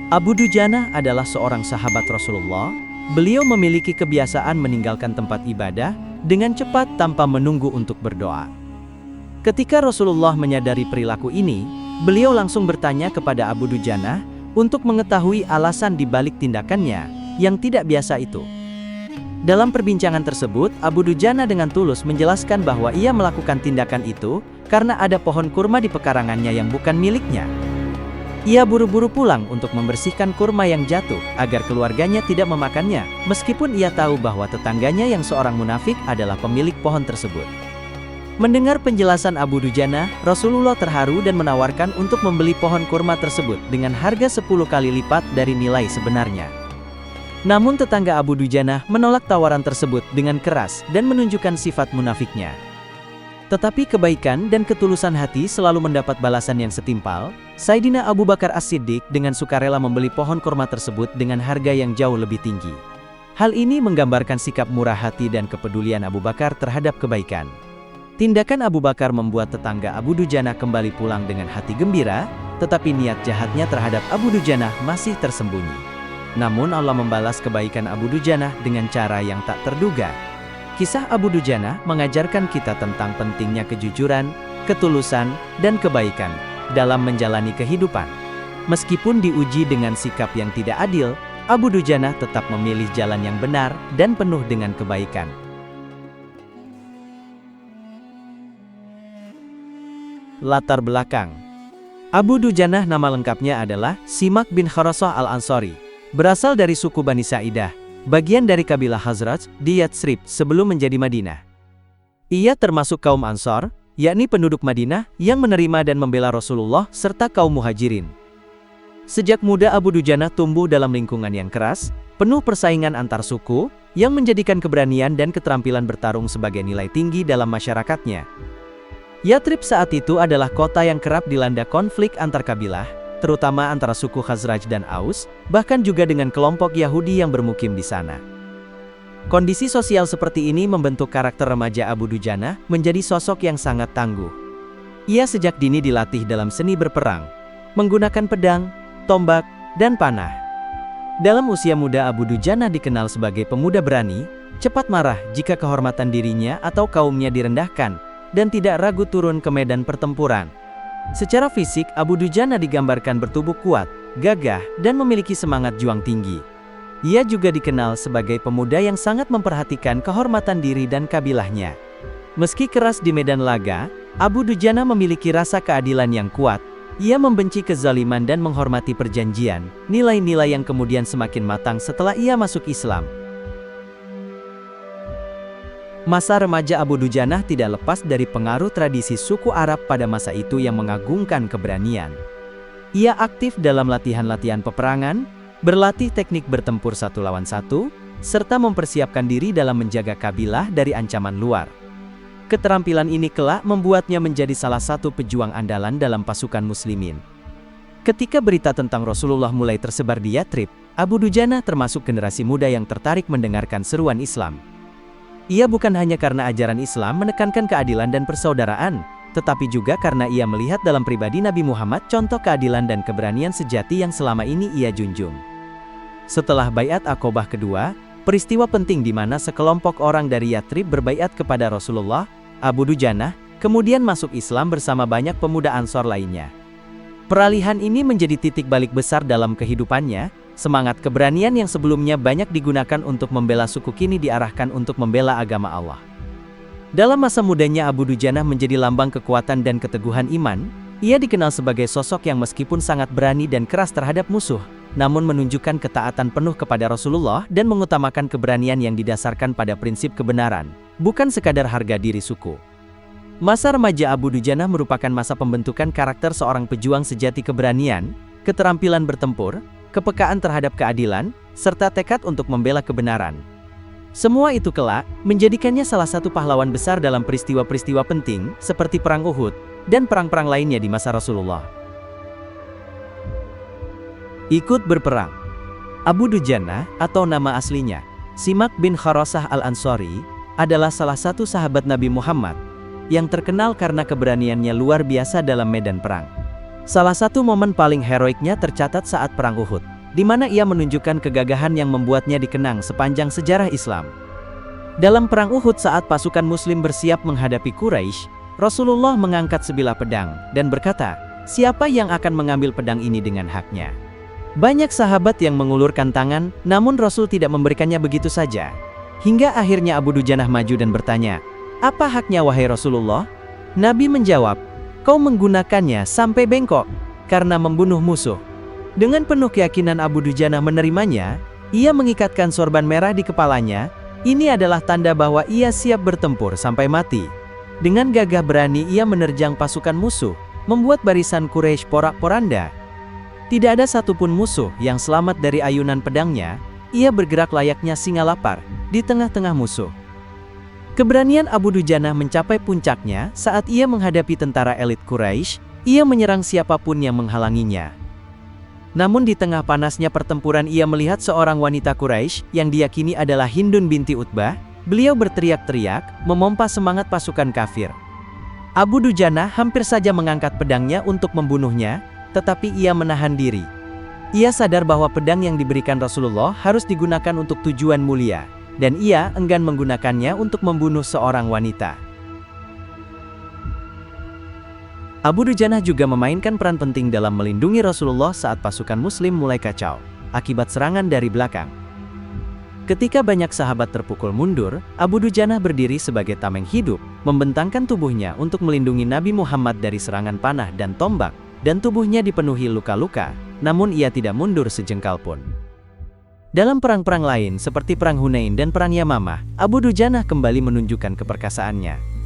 Abu Dujana adalah seorang sahabat Rasulullah. Beliau memiliki kebiasaan meninggalkan tempat ibadah dengan cepat tanpa menunggu untuk berdoa. Ketika Rasulullah menyadari perilaku ini, beliau langsung bertanya kepada Abu Dujana untuk mengetahui alasan di balik tindakannya yang tidak biasa itu. Dalam perbincangan tersebut, Abu Dujana dengan tulus menjelaskan bahwa ia melakukan tindakan itu karena ada pohon kurma di pekarangannya yang bukan miliknya. Ia buru-buru pulang untuk membersihkan kurma yang jatuh agar keluarganya tidak memakannya, meskipun ia tahu bahwa tetangganya yang seorang munafik adalah pemilik pohon tersebut. Mendengar penjelasan Abu Dujana, Rasulullah terharu dan menawarkan untuk membeli pohon kurma tersebut dengan harga 10 kali lipat dari nilai sebenarnya. Namun tetangga Abu Dujana menolak tawaran tersebut dengan keras dan menunjukkan sifat munafiknya. Tetapi kebaikan dan ketulusan hati selalu mendapat balasan yang setimpal. Sayyidina Abu Bakar As-Siddiq dengan sukarela membeli pohon kurma tersebut dengan harga yang jauh lebih tinggi. Hal ini menggambarkan sikap murah hati dan kepedulian Abu Bakar terhadap kebaikan. Tindakan Abu Bakar membuat tetangga Abu Dujana kembali pulang dengan hati gembira, tetapi niat jahatnya terhadap Abu Dujana masih tersembunyi. Namun Allah membalas kebaikan Abu Dujana dengan cara yang tak terduga. Kisah Abu Dujana mengajarkan kita tentang pentingnya kejujuran, ketulusan, dan kebaikan dalam menjalani kehidupan. Meskipun diuji dengan sikap yang tidak adil, Abu Dujana tetap memilih jalan yang benar dan penuh dengan kebaikan. Latar belakang Abu Dujana nama lengkapnya adalah Simak bin Kharasah al-Ansari, berasal dari suku Bani Sa'idah, bagian dari kabilah Khazraj di Yatsrib sebelum menjadi Madinah. Ia termasuk kaum Ansor, yakni penduduk Madinah yang menerima dan membela Rasulullah serta kaum Muhajirin. Sejak muda Abu Dujana tumbuh dalam lingkungan yang keras, penuh persaingan antar suku, yang menjadikan keberanian dan keterampilan bertarung sebagai nilai tinggi dalam masyarakatnya. Yatsrib saat itu adalah kota yang kerap dilanda konflik antar kabilah, terutama antara suku Khazraj dan Aus, bahkan juga dengan kelompok Yahudi yang bermukim di sana. Kondisi sosial seperti ini membentuk karakter remaja Abu Dujana menjadi sosok yang sangat tangguh. Ia sejak dini dilatih dalam seni berperang, menggunakan pedang, tombak, dan panah. Dalam usia muda Abu Dujana dikenal sebagai pemuda berani, cepat marah jika kehormatan dirinya atau kaumnya direndahkan, dan tidak ragu turun ke medan pertempuran. Secara fisik, Abu Dujana digambarkan bertubuh kuat, gagah, dan memiliki semangat juang tinggi. Ia juga dikenal sebagai pemuda yang sangat memperhatikan kehormatan diri dan kabilahnya. Meski keras di medan laga, Abu Dujana memiliki rasa keadilan yang kuat. Ia membenci kezaliman dan menghormati perjanjian, nilai-nilai yang kemudian semakin matang setelah ia masuk Islam. Masa remaja Abu Dujana tidak lepas dari pengaruh tradisi suku Arab pada masa itu yang mengagungkan keberanian. Ia aktif dalam latihan-latihan peperangan, berlatih teknik bertempur satu lawan satu, serta mempersiapkan diri dalam menjaga kabilah dari ancaman luar. Keterampilan ini kelak membuatnya menjadi salah satu pejuang andalan dalam pasukan muslimin. Ketika berita tentang Rasulullah mulai tersebar di Yatsrib, Abu Dujana termasuk generasi muda yang tertarik mendengarkan seruan Islam. Ia bukan hanya karena ajaran Islam menekankan keadilan dan persaudaraan, tetapi juga karena ia melihat dalam pribadi Nabi Muhammad contoh keadilan dan keberanian sejati yang selama ini ia junjung. Setelah Baiat Aqobah kedua, peristiwa penting di mana sekelompok orang dari Yatsrib berbaiat kepada Rasulullah, Abu Dujana kemudian masuk Islam bersama banyak pemuda Ansor lainnya. Peralihan ini menjadi titik balik besar dalam kehidupannya. Semangat keberanian yang sebelumnya banyak digunakan untuk membela suku kini diarahkan untuk membela agama Allah. Dalam masa mudanya Abu Dujana menjadi lambang kekuatan dan keteguhan iman. Ia dikenal sebagai sosok yang meskipun sangat berani dan keras terhadap musuh, namun menunjukkan ketaatan penuh kepada Rasulullah dan mengutamakan keberanian yang didasarkan pada prinsip kebenaran, bukan sekadar harga diri suku. Masa remaja Abu Dujana merupakan masa pembentukan karakter seorang pejuang sejati keberanian, keterampilan bertempur, kepekaan terhadap keadilan, serta tekad untuk membela kebenaran. Semua itu kelak menjadikannya salah satu pahlawan besar dalam peristiwa-peristiwa penting seperti Perang Uhud dan perang-perang lainnya di masa Rasulullah. Ikut berperang. Abu Dujana atau nama aslinya Simak bin Kharasah al-Ansari adalah salah satu sahabat Nabi Muhammad yang terkenal karena keberaniannya luar biasa dalam medan perang. Salah satu momen paling heroiknya tercatat saat Perang Uhud, di mana ia menunjukkan kegagahan yang membuatnya dikenang sepanjang sejarah Islam. Dalam perang Uhud saat pasukan Muslim bersiap menghadapi Quraisy, Rasulullah mengangkat sebilah pedang dan berkata, "Siapa yang akan mengambil pedang ini dengan haknya?" Banyak sahabat yang mengulurkan tangan, namun Rasul tidak memberikannya begitu saja. Hingga akhirnya Abu Dujanah maju dan bertanya, "Apa haknya wahai Rasulullah?" Nabi menjawab, "Kau menggunakannya sampai bengkok, karena membunuh musuh." Dengan penuh keyakinan Abu Dujanah menerimanya, ia mengikatkan sorban merah di kepalanya. Ini adalah tanda bahwa ia siap bertempur sampai mati. Dengan gagah berani ia menerjang pasukan musuh, membuat barisan Quraisy porak-poranda. Tidak ada satupun musuh yang selamat dari ayunan pedangnya. Ia bergerak layaknya singa lapar di tengah-tengah musuh. Keberanian Abu Dujanah mencapai puncaknya saat ia menghadapi tentara elit Quraisy. Ia menyerang siapapun yang menghalanginya. Namun di tengah panasnya pertempuran ia melihat seorang wanita Quraisy yang diyakini adalah Hindun binti Utbah. Beliau berteriak-teriak, memompa semangat pasukan kafir. Abu Dujanah hampir saja mengangkat pedangnya untuk membunuhnya, tetapi ia menahan diri. Ia sadar bahwa pedang yang diberikan Rasulullah harus digunakan untuk tujuan mulia, dan ia enggan menggunakannya untuk membunuh seorang wanita. Abu Dujanah juga memainkan peran penting dalam melindungi Rasulullah saat pasukan Muslim mulai kacau, akibat serangan dari belakang. Ketika banyak sahabat terpukul mundur, Abu Dujanah berdiri sebagai tameng hidup, membentangkan tubuhnya untuk melindungi Nabi Muhammad dari serangan panah dan tombak, dan tubuhnya dipenuhi luka-luka, namun ia tidak mundur sejengkal pun. Dalam perang-perang lain seperti Perang Hunain dan Perang Yamamah, Abu Dujanah kembali menunjukkan keperkasaannya.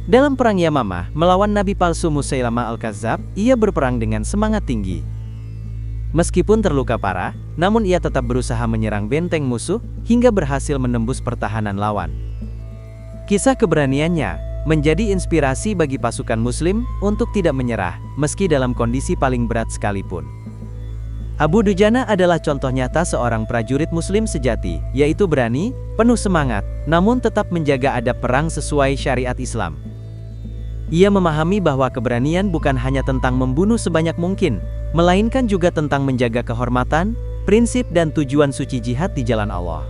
Dalam Perang Yamamah, melawan Nabi palsu Musailamah Al-Kadzab, ia berperang dengan semangat tinggi. Meskipun terluka parah, namun ia tetap berusaha menyerang benteng musuh, hingga berhasil menembus pertahanan lawan. Kisah keberaniannya menjadi inspirasi bagi pasukan Muslim untuk tidak menyerah, meski dalam kondisi paling berat sekalipun. Abu Dujanah adalah contoh nyata seorang prajurit Muslim sejati, yaitu berani, penuh semangat, namun tetap menjaga adab perang sesuai syariat Islam. Ia memahami bahwa keberanian bukan hanya tentang membunuh sebanyak mungkin, melainkan juga tentang menjaga kehormatan, prinsip dan tujuan suci jihad di jalan Allah.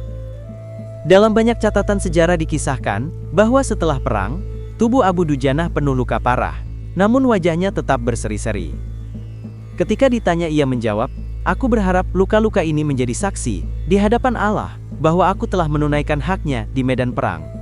Dalam banyak catatan sejarah dikisahkan bahwa setelah perang, tubuh Abu Dujanah penuh luka parah, namun wajahnya tetap berseri-seri. Ketika ditanya ia menjawab, "Aku berharap luka-luka ini menjadi saksi di hadapan Allah bahwa aku telah menunaikan haknya di medan perang."